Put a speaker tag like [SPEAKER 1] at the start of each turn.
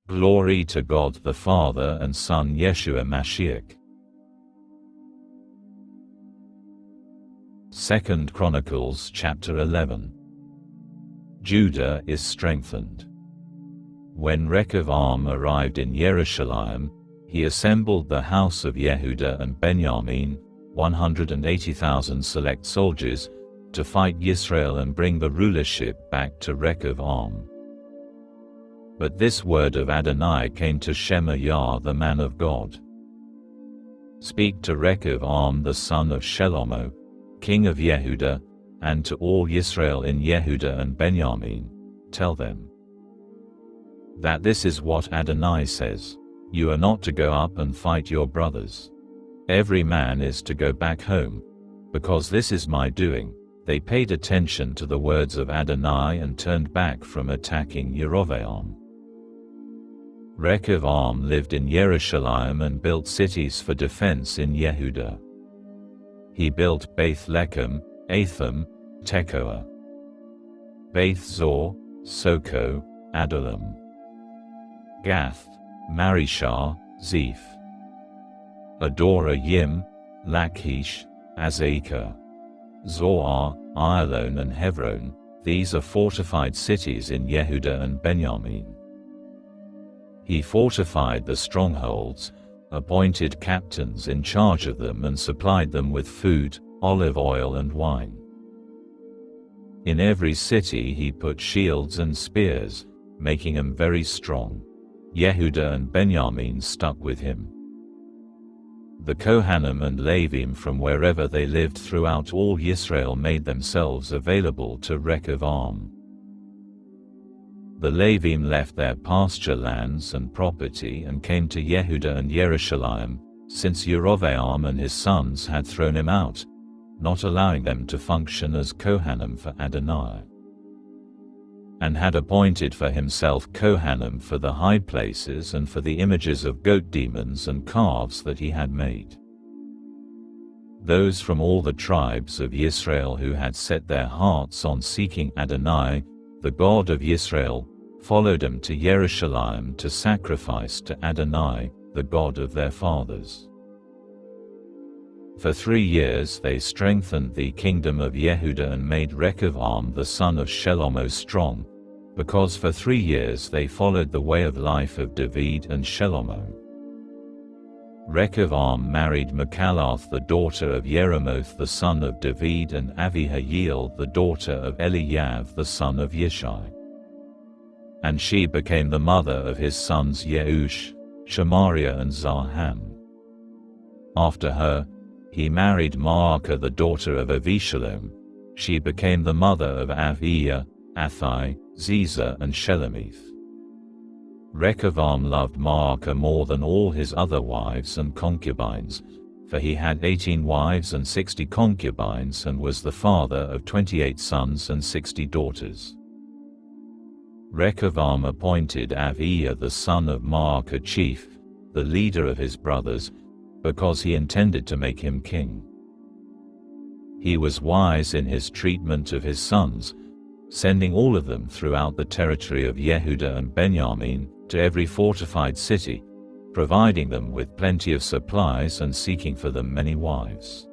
[SPEAKER 1] Glory to God the Father and Son Yeshua Mashiach. 2 Chronicles chapter 11. Judah is strengthened. When Rechav arrived in Yerushalayim, he assembled the house of Y'hudah and Binyamin, 180,000 select soldiers, to fight Israel and bring the rulership back to Rechav. But this word of Adonai came to Shemaiah the man of God. Speak to Rechav the son of Shlomo, king of Yehudah, and to all Israel in Y'hudah and Binyamin, tell them that this is what Adonai says: you are not to go up and fight your brothers. Every man is to go back home, because this is my doing. They paid attention to the words of Adonai and turned back from attacking Yerovam. Rechav lived in Yerushalayim and built cities for defense in Yehudah. He built Beit-Lechem, Eitam, Tekoa, Beit-Tzur, Sokho, Adulam, Gath, Mareshah, Ziph, Adorayim, Lakhish, Azekah, Tzor, Ayalon and Hevron. These are fortified cities in Y'hudah and Binyamin. He fortified the strongholds, appointed captains in charge of them, and supplied them with food, olive oil and wine. In every city he put shields and spears, making them very strong. Y'hudah and Binyamin stuck with him. The Kohanim and Levim from wherever they lived throughout all Israel made themselves available to Rechav. The Levim left their pasture lands and property and came to Y'hudah and Yerushalayim, since Yerovam and his sons had thrown him out, not allowing them to function as Kohanim for Adonai, and had appointed for himself Kohanim for the high places and for the images of goat demons and calves that he had made. Those from all the tribes of Israel who had set their hearts on seeking Adonai, the God of Israel, followed him to Yerushalayim to sacrifice to Adonai, the God of their fathers. For 3 years they strengthened the kingdom of Yehudah and made Rechav the son of Shlomo strong, because for 3 years they followed the way of life of David and Shlomo. Rechav married Michalath the daughter of Yeremoth the son of David and Abihail the daughter of Eliav the son of Yishai. And she became the mother of his sons Yeush, Shemariah and Zarham. After her, he married Maacah the daughter of Avishalom. She became the mother of Aviah, Athai, Ziza and Shelemith. Rechav loved Maacah more than all his other wives and concubines, for he had 18 wives and 60 concubines and was the father of 28 sons and 60 daughters. Rechav appointed Aviah the son of Maacah chief, the leader of his brothers, because he intended to make him king. He was wise in his treatment of his sons, sending all of them throughout the territory of Y'hudah and Binyamin to every fortified city, providing them with plenty of supplies and seeking for them many wives.